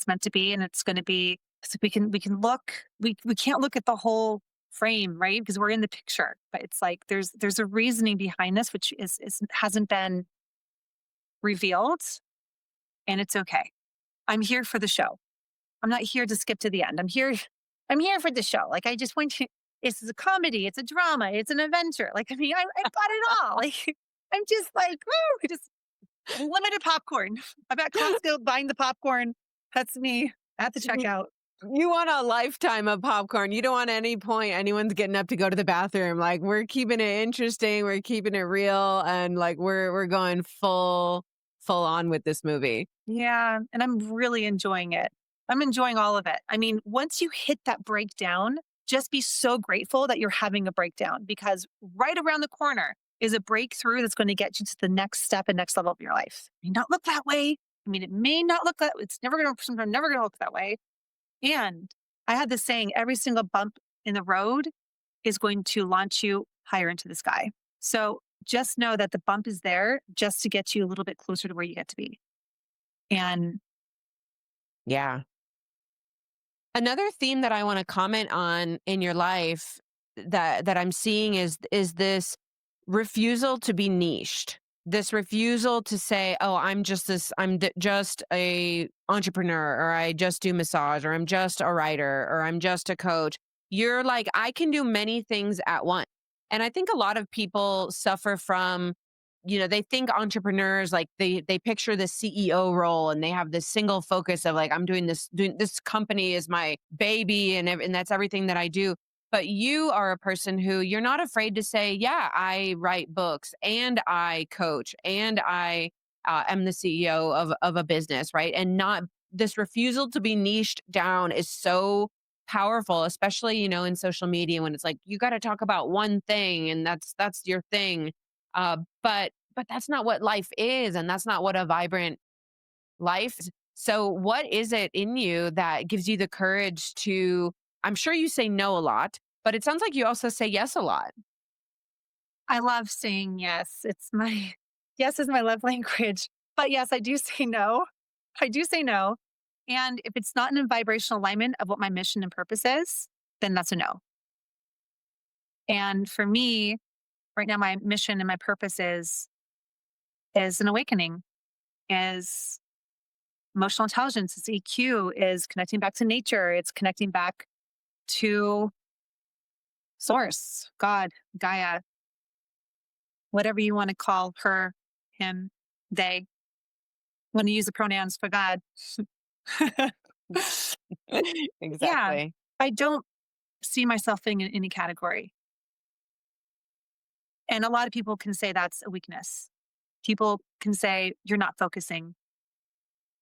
Speaker 1: meant to be, and it's going to be. So we can look. We can't look at the whole frame, right? Because we're in the picture, but it's like there's a reasoning behind this, which is hasn't been revealed, and it's okay. I'm here for the show. I'm not here to skip to the end. I'm here for the show. Like I just want to. It's a comedy. It's a drama. It's an adventure. Like I mean, I've got it all. Like I'm just like woo, just unlimited popcorn. I'm at Costco buying the popcorn. That's me at the checkout.
Speaker 2: You want a lifetime of popcorn. You don't want any point anyone's getting up to go to the bathroom. Like we're keeping it interesting, we're keeping it real, and like we're going full on with this movie.
Speaker 1: Yeah, and I'm really enjoying it. I'm enjoying all of it. I mean, once you hit that breakdown, just be so grateful that you're having a breakdown because right around the corner is a breakthrough that's going to get you to the next step and next level of your life. It may not look that way. I mean, it may not look that it's sometimes never gonna look that way. And I had this saying, every single bump in the road is going to launch you higher into the sky. So just know that the bump is there just to get you a little bit closer to where you get to be. And
Speaker 2: Yeah. Another theme that I want to comment on in your life that I'm seeing is this refusal to be niched. This refusal to say, "Oh, just a entrepreneur or I just do massage or I'm just a writer or I'm just a coach." You're like, "I can do many things at once." And I think a lot of people suffer from they think entrepreneurs like they picture the CEO role and they have this single focus of like I'm doing this company is my baby and that's everything that I do. But you are a person who you're not afraid to say, yeah, I write books and I coach and I am the CEO of a business, right? And not this refusal to be niched down is so powerful, especially in social media when it's like you got to talk about one thing and that's your thing. But that's not what life is, and that's not what a vibrant life is. So what is it in you that gives you the courage to I'm sure you say no a lot, but it sounds like you also say yes a lot.
Speaker 1: I love saying yes. Yes is my love language. But yes, I do say no. I do say no. And if it's not in a vibrational alignment of what my mission and purpose is, then that's a no. And for me, right now, my mission and my purpose is an awakening, is emotional intelligence, is EQ, is connecting back to nature, it's connecting back to source, God, Gaia, whatever you want to call her, him, they. Want to use the pronouns for God. Yeah,
Speaker 2: Exactly.
Speaker 1: I don't see myself fitting in any category. And a lot of people can say that's a weakness. People can say, you're not focusing.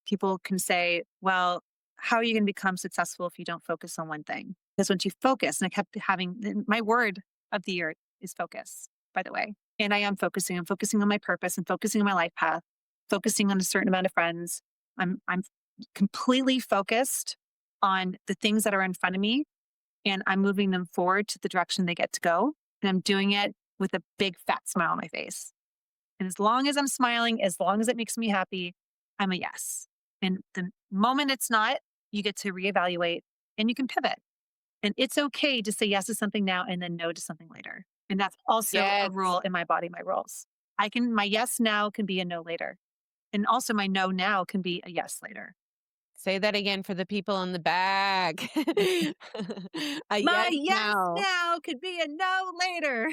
Speaker 1: People can say, well, how are you going to become successful if you don't focus on one thing? Because once you focus, and I kept having my word of the year is focus, by the way. And I am focusing. I'm focusing on my purpose and focusing on my life path, focusing on a certain amount of friends. I'm completely focused on the things that are in front of me and I'm moving them forward to the direction they get to go. And I'm doing it with a big fat smile on my face. And as long as I'm smiling, as long as it makes me happy, I'm a yes. And the moment it's not, you get to reevaluate and you can pivot. And it's okay to say yes to something now and then no to something later. And that's also a
Speaker 2: Yes.
Speaker 1: rule in my body, my rules. My yes now can be a no later. And also my no now can be a yes later.
Speaker 2: Say that again for the people in the back. A
Speaker 1: My
Speaker 2: yes
Speaker 1: yes
Speaker 2: now.
Speaker 1: now could be a no later.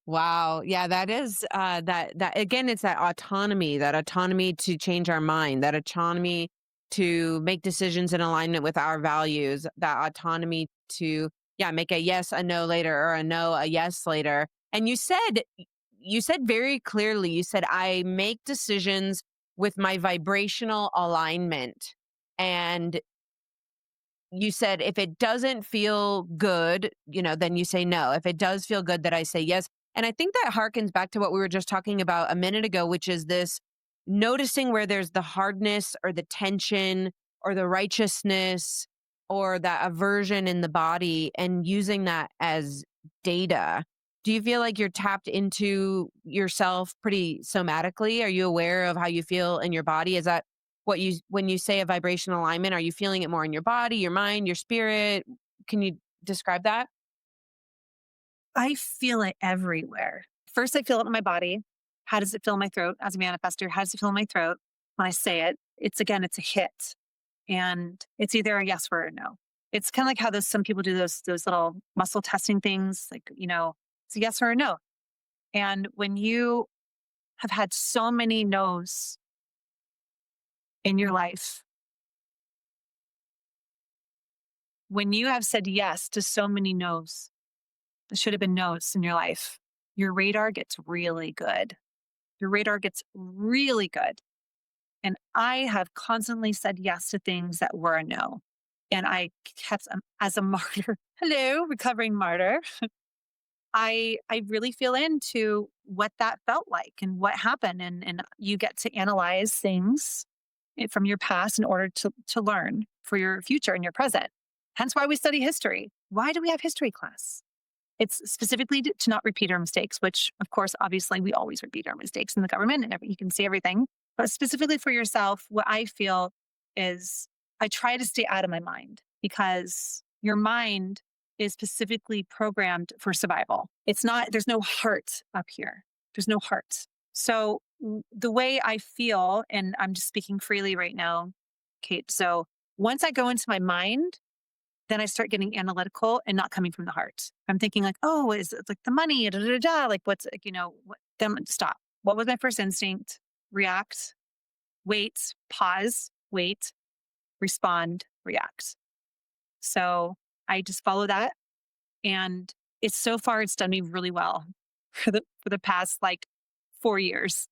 Speaker 2: Wow. Yeah, that is that again, it's that autonomy to change our mind, that autonomy to make decisions in alignment with our values, that autonomy to, yeah, make a yes a no later or a no a yes later. And you said very clearly, you said, I make decisions with my vibrational alignment. And you said if it doesn't feel good, then you say no. If it does feel good, that I say yes. And I think that harkens back to what we were just talking about a minute ago, which is this noticing where there's the hardness or the tension or the righteousness or that aversion in the body and using that as data. Do you feel like you're tapped into yourself pretty somatically? Are you aware of how you feel in your body? Is that when you say a vibration alignment, are you feeling it more in your body, your mind, your spirit? Can you describe that?
Speaker 1: I feel it everywhere. First, I feel it in my body. How does it feel in my throat as a manifester? How does it feel in my throat when I say it? It's a hit. And it's either a yes or a no. It's kind of like how some people do those little muscle testing things, like, it's a yes or a no. And when you have had so many no's in your life, when you have said yes to so many no's, that should have been no's in your life, your radar gets really good. Your radar gets really good. And I have constantly said yes to things that were a no. And I kept as a martyr. Hello, recovering martyr. I really feel into what that felt like and what happened. And you get to analyze things from your past in order to learn for your future and your present. Hence why we study history. Why do we have history class? It's specifically to not repeat our mistakes, which, of course, obviously, we always repeat our mistakes in the government and you can see everything. But specifically for yourself, what I feel is I try to stay out of my mind because your mind is specifically programmed for survival. It's not, there's no heart up here. There's no heart. So the way I feel, and I'm just speaking freely right now, Kate. So once I go into my mind, then I start getting analytical and not coming from the heart. I'm thinking like, oh, is it like the money? Da, da, da, da. Like what's, like, then stop. What was my first instinct? React, wait, pause, wait, respond, react. So I just follow that. And it's done me really well for the past like 4 years.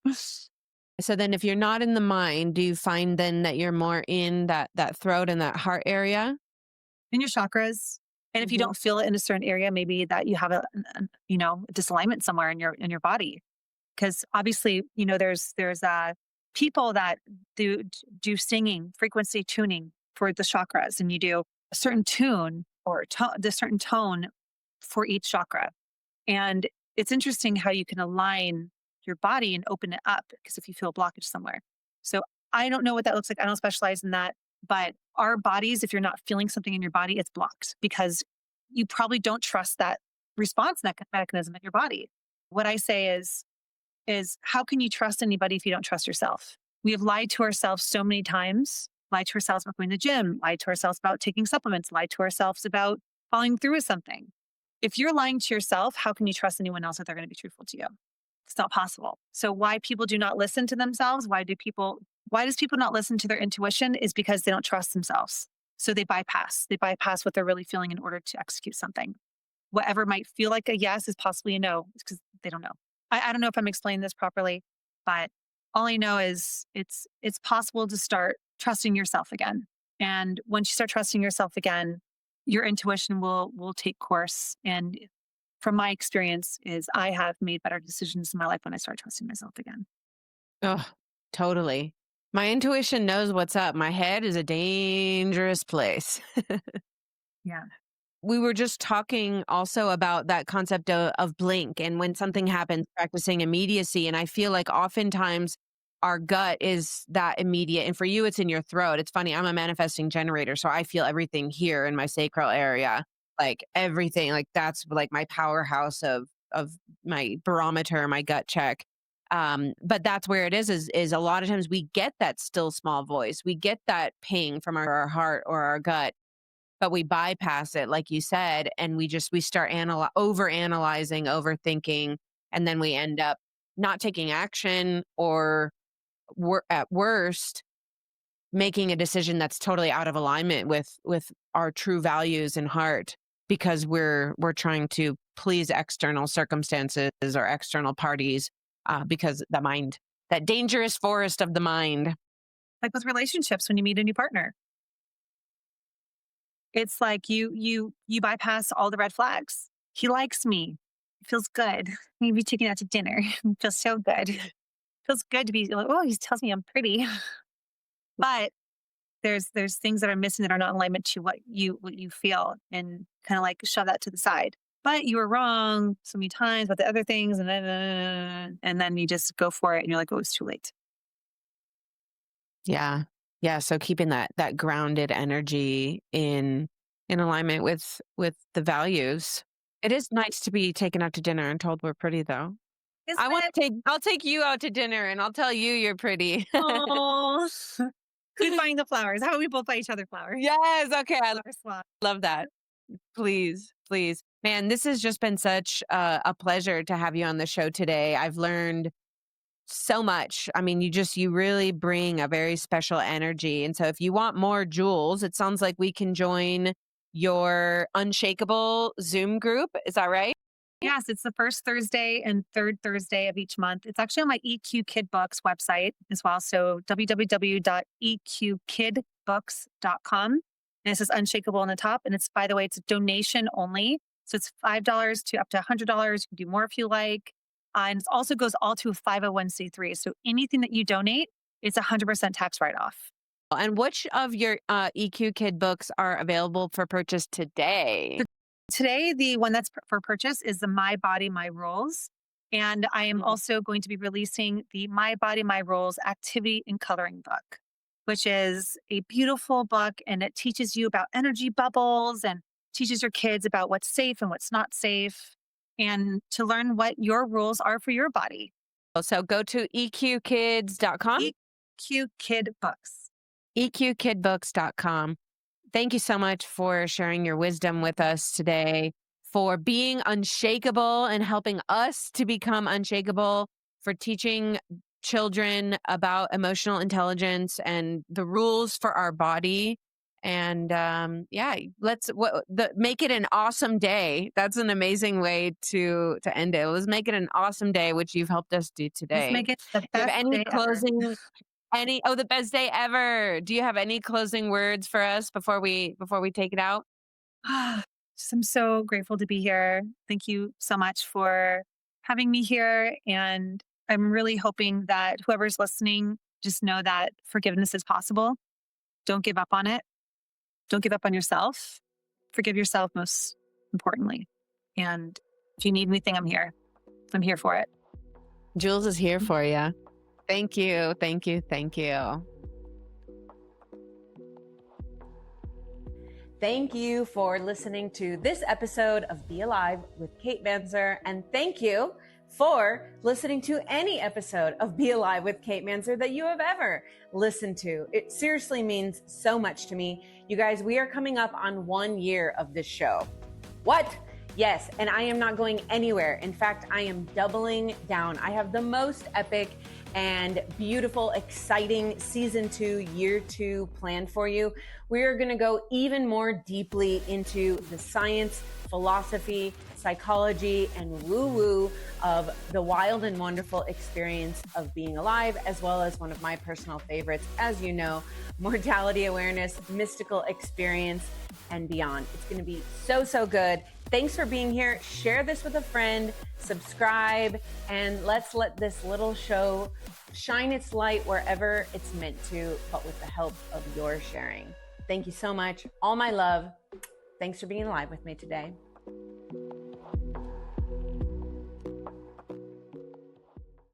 Speaker 2: So then if you're not in the mind, do you find then that you're more in that throat and that heart area?
Speaker 1: In your chakras. And if you
Speaker 2: Mhm.
Speaker 1: don't feel it in a certain area, maybe that you have a disalignment somewhere in your body. Because obviously, there's people that do singing, frequency tuning for the chakras, and you do a certain tune or the certain tone for each chakra. And it's interesting how you can align your body and open it up because if you feel a blockage somewhere. So I don't know what that looks like. I don't specialize in that. But our bodies, if you're not feeling something in your body, it's blocked because you probably don't trust that response mechanism in your body. What I say is how can you trust anybody if you don't trust yourself? We have lied to ourselves so many times, lied to ourselves about going to the gym, lied to ourselves about taking supplements, lied to ourselves about following through with something. If you're lying to yourself, how can you trust anyone else that they're going to be truthful to you? It's not possible. So why people do not listen to themselves, why does people not listen to their intuition is because they don't trust themselves. So they bypass. They bypass what they're really feeling in order to execute something. Whatever might feel like a yes is possibly a no because they don't know. I don't know if I'm explaining this properly, but all I know is it's possible to start trusting yourself again. And once you start trusting yourself again, your intuition will take course. And from my experience, is I have made better decisions in my life when I start trusting myself again.
Speaker 2: Oh, totally. My intuition knows what's up. My head is a dangerous place.
Speaker 1: Yeah.
Speaker 2: We were just talking also about that concept of blink and when something happens, practicing immediacy. And I feel like oftentimes our gut is that immediate. And for you, it's in your throat. It's funny. I'm a manifesting generator. So I feel everything here in my sacral area, like everything, like that's like my powerhouse of my barometer, my gut check. But that's where it is a lot of times we get that still small voice. We get that ping from our heart or our gut, but we bypass it, like you said, and we start over analyzing, overthinking, and then we end up not taking action or at worst making a decision that's totally out of alignment with our true values and heart because we're trying to please external circumstances or external parties because the mind, that dangerous forest of the mind.
Speaker 1: Like with relationships, when you meet a new partner, it's like you bypass all the red flags. He likes me. It feels good. Maybe taking out to dinner. It feels so good. It feels good to be like, oh, he tells me I'm pretty. But there's things that are missing that are not in alignment to what you feel and kind of like shove that to the side. But you were wrong so many times about the other things, and then you just go for it, and you're like, oh, it's too late.
Speaker 2: Yeah. Yeah, so keeping that grounded energy in alignment with the values. It is nice to be taken out to dinner and told we're pretty though.
Speaker 1: Isn't it?
Speaker 2: I'll take you out to dinner and I'll tell you you're pretty.
Speaker 1: Oh, who's buying the flowers? How about we both buy each other flowers?
Speaker 2: Yes, okay, I
Speaker 1: Flower swap.
Speaker 2: love that. Please, please. Man, this has just been such a pleasure to have you on the show today. I've learned so much. I mean, you really bring a very special energy. And so if you want more Jules, it sounds like we can join your Unshakeable Zoom group. Is that right?
Speaker 1: Yes, it's the first Thursday and third Thursday of each month. It's actually on my EQ Kid Books website as well. So www.eqkidbooks.com. And it says Unshakable on the top. And it's, by the way, it's a donation only. So it's $5 to up to $100. You can do more if you like. And it also goes all to a 501(c)(3). So anything that you donate, it's 100% tax write off.
Speaker 2: And which of your EQ Kid books are available for purchase today?
Speaker 1: Today, the one that's for purchase is the My Body, My Rules. And I am also going to be releasing the My Body, My Rules activity and coloring book, which is a beautiful book. And it teaches you about energy bubbles and teaches your kids about what's safe and what's not safe and to learn what your rules are for your body.
Speaker 2: So go to eqkids.com.
Speaker 1: EQ Kid Books.
Speaker 2: eqkidbooks.com. Thank you so much for sharing your wisdom with us today, for being unshakable and helping us to become unshakable, for teaching children about emotional intelligence and the rules for our body. And yeah, make it an awesome day. That's an amazing way to end it. Let's make it an awesome day, which you've helped us do
Speaker 1: Let's
Speaker 2: today.
Speaker 1: make it the
Speaker 2: Do you have
Speaker 1: best
Speaker 2: any
Speaker 1: day ever.
Speaker 2: the best day ever. Do you have any closing words for us before we take it out?
Speaker 1: I'm so grateful to be here. Thank you so much for having me here. And I'm really hoping that whoever's listening just know that forgiveness is possible. Don't give up on it. Don't give up on yourself. Forgive yourself most importantly. And if you need anything, I'm here. I'm here for it.
Speaker 2: Jules is here for you. Thank you. Thank you. Thank you. Thank you for listening to this episode of Be Alive with Kate Manser. And thank you for listening to any episode of Be Alive with Kate Manser that you have ever listened to. It seriously means so much to me. You guys, we are coming up on 1 year of this show. What? Yes, and I am not going anywhere. In fact, I am doubling down. I have the most epic and beautiful, exciting season 2, year 2 planned for you. We are going to go even more deeply into the science, philosophy, psychology, and woo-woo of the wild and wonderful experience of being alive, as well as one of my personal favorites, as you know, mortality awareness, mystical experience, and beyond. It's going to be so good. Thanks for being here. Share this with a friend, subscribe, and let's let this little show shine its light wherever it's meant to, but with the help of your sharing. Thank you so much. All my love. Thanks for being alive with me today.